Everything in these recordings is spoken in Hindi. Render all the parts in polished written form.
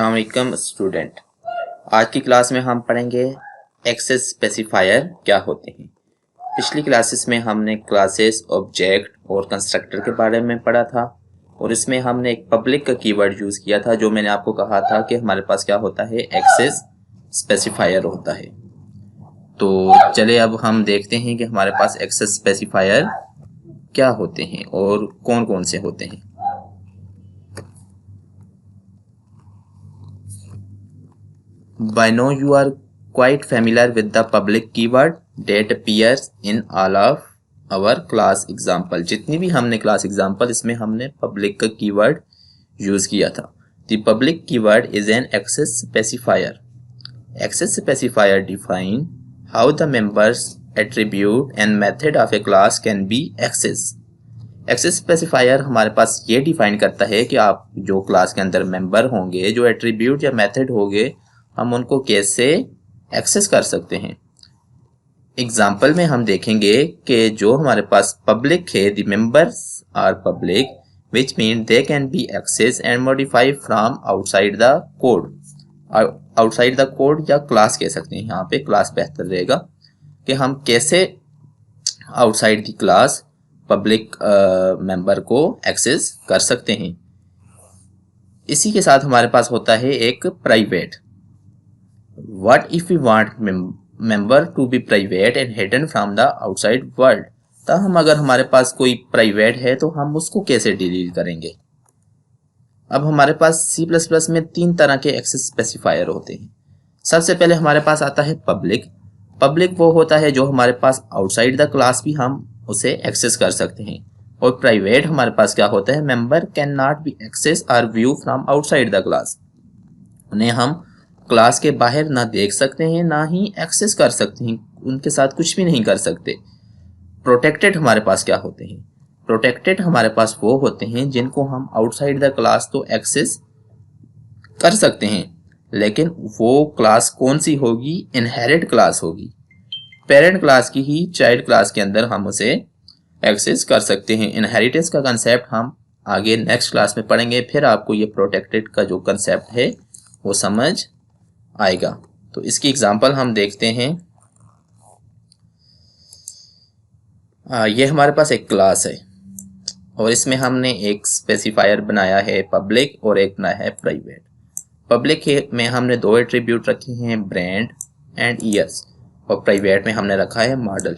अस्सलाम वालेकुम स्टूडेंट। आज की क्लास में हम पढ़ेंगे एक्सेस स्पेसिफायर क्या होते हैं। पिछली क्लासेस में हमने क्लासेस, ऑब्जेक्ट और कंस्ट्रक्टर के बारे में पढ़ा था और इसमें हमने एक पब्लिक का कीवर्ड यूज़ किया था जो मैंने आपको कहा था कि हमारे पास क्या होता है, एक्सेस स्पेसिफायर होता है। तो चले अब हम देखते हैं कि हमारे पास एक्सेस स्पेसिफायर क्या होते हैं और कौन कौन से होते हैं। By now you are quite familiar with the public keyword that appears in all of our class example। जितनी भी हमने क्लास एग्जाम्पल इसमें हमने पब्लिक का कीवर्ड यूज किया था। The public keyword is an access specifier। Access specifier define how the members attribute and method of a class can be accessed। Access specifier हमारे पास ये डिफाइन करता है कि आप जो क्लास के अंदर मेंबर होंगे, जो एट्रीब्यूट या मेथड होंगे, हम उनको कैसे एक्सेस कर सकते हैं। एग्जाम्पल में हम देखेंगे कि जो हमारे पास पब्लिक है, the members are public which mean they can be access and modify from outside the code. Outside the code या क्लास कह सकते हैं, यहाँ पे क्लास बेहतर रहेगा कि हम कैसे outside the class public member को एक्सेस कर सकते हैं। इसी के साथ हमारे पास होता है एक private. What if we want member to be private and hidden from the outside world? तो हम अगर हमारे पास कोई प्राइवेट है तो हम उसको कैसे डील करेंगे। अब हमारे पास C++ में 3 तरह के एक्सेस स्पेसिफायर होते हैं। सबसे पहले हमारे पास आता है पब्लिक। पब्लिक वो होता है जो हमारे पास आउटसाइड द क्लास भी हम उसे एक्सेस कर सकते हैं। और प्राइवेट हमारे पास क्या होता है, member can not be access और view from outside the class. उन्हें हम क्लास के बाहर ना देख सकते हैं ना ही एक्सेस कर सकते हैं, उनके साथ कुछ भी नहीं कर सकते। प्रोटेक्टेड हमारे पास क्या होते हैं, प्रोटेक्टेड हमारे पास वो होते हैं जिनको हम आउटसाइड द क्लास तो एक्सेस कर सकते हैं, लेकिन वो क्लास कौन सी होगी, इनहेरिट क्लास होगी। पेरेंट क्लास की ही चाइल्ड क्लास के अंदर हम उसे एक्सेस कर सकते हैं। इनहेरिटेंस का कंसेप्ट हम आगे नेक्स्ट क्लास में पढ़ेंगे, फिर आपको ये प्रोटेक्टेड का जो कंसेप्ट है वो समझ आएगा। तो इसकी एग्जांपल हम देखते हैं। ये हमारे पास एक क्लास है और इसमें हमने एक स्पेसिफायर बनाया है पब्लिक और एक बनाया है प्राइवेट। पब्लिक में हमने 2 एट्रीब्यूट रखे हैं, ब्रांड एंड ईयर्स, और प्राइवेट में हमने रखा है मॉडल।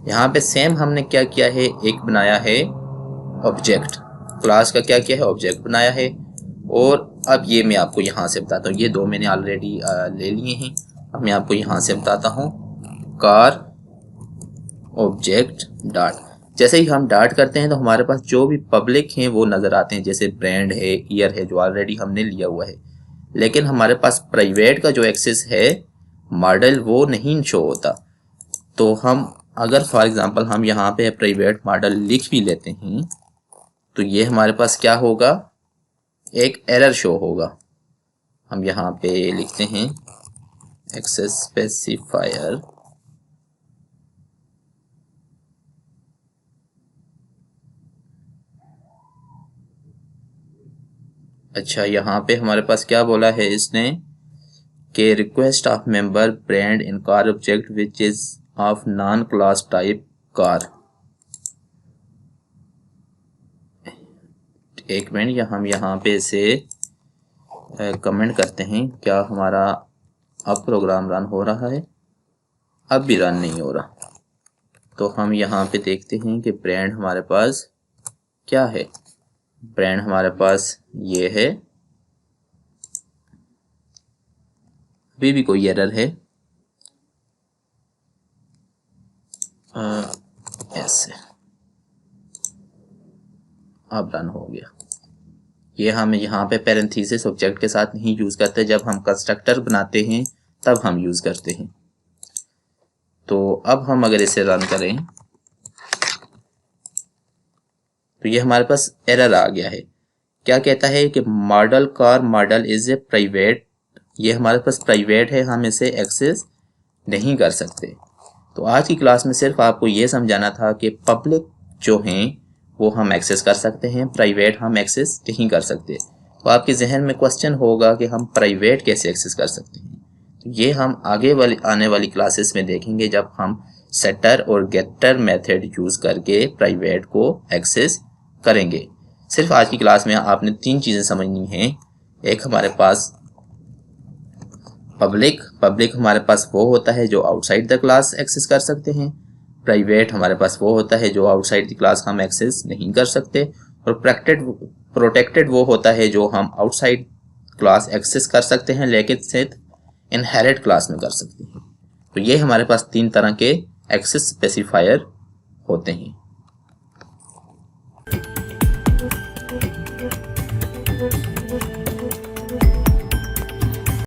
यहाँ पे सेम हमने क्या किया है, एक बनाया है ऑब्जेक्ट, क्लास का क्या किया है, ऑब्जेक्ट बनाया है। और अब ये मैं आपको यहाँ से बताता हूँ, ये 2 मैंने ऑलरेडी ले लिए हैं। अब मैं आपको यहाँ से बताता हूँ, कार ऑब्जेक्ट डॉट। जैसे ही हम डॉट करते हैं तो हमारे पास जो भी पब्लिक हैं वो नज़र आते हैं, जैसे ब्रांड है, ईयर है, जो ऑलरेडी हमने लिया हुआ है। लेकिन हमारे पास प्राइवेट का जो एक्सेस है, मॉडल, वो नहीं शो होता। तो हम अगर फॉर एग्जांपल हम यहाँ पे प्राइवेट मॉडल लिख भी लेते हैं तो ये हमारे पास क्या होगा, एक एरर शो होगा। हम यहाँ पे लिखते हैं एक्सेस स्पेसिफायर अच्छा, यहाँ पे हमारे पास क्या बोला है इसने कि request of member brand in car object which is of non class type car. एक मिनट, हम यहाँ पे इसे कमेंट करते हैं। क्या हमारा अब प्रोग्राम रन हो रहा है? अब भी रन नहीं हो रहा। तो हम यहाँ पे देखते हैं कि ब्रांड हमारे पास क्या है। ब्रांड हमारे पास ये है, अभी भी कोई एरर है। ऐसे अब रन हो गया। ये हम यहाँ पे पैरेंथेसिस ऑब्जेक्ट के साथ नहीं यूज करते, जब हम कंस्ट्रक्टर बनाते हैं तब हम यूज करते हैं। तो अब हम अगर इसे रन करें तो ये हमारे पास एरर आ गया है। क्या कहता है कि model car model is a private. ये हमारे पास प्राइवेट है, हम इसे एक्सेस नहीं कर सकते। तो आज की क्लास में सिर्फ आपको ये समझाना था कि पब्लिक जो हैं वो हम एक्सेस कर सकते हैं, प्राइवेट हम एक्सेस नहीं कर सकते। तो आपके जहन में क्वेश्चन होगा कि हम प्राइवेट कैसे एक्सेस कर सकते हैं। तो ये हम आगे आने वाली क्लासेस में देखेंगे, जब हम सेटर और गेटर मेथड यूज करके प्राइवेट को एक्सेस करेंगे। सिर्फ आज की क्लास में आपने 3 चीजें समझनी हैं। एक हमारे पास पब्लिक हमारे पास वो होता है जो आउटसाइड द क्लास एक्सेस कर सकते हैं। प्राइवेट हमारे पास वो होता है जो आउटसाइड द क्लास हम एक्सेस नहीं कर सकते। और प्रोटेक्टेड वो होता है जो हम आउटसाइड क्लास एक्सेस कर सकते हैं लेकिन सिर्फ इनहेरिट क्लास में कर सकते हैं। तो ये हमारे पास 3 तरह के एक्सेस स्पेसिफायर होते हैं।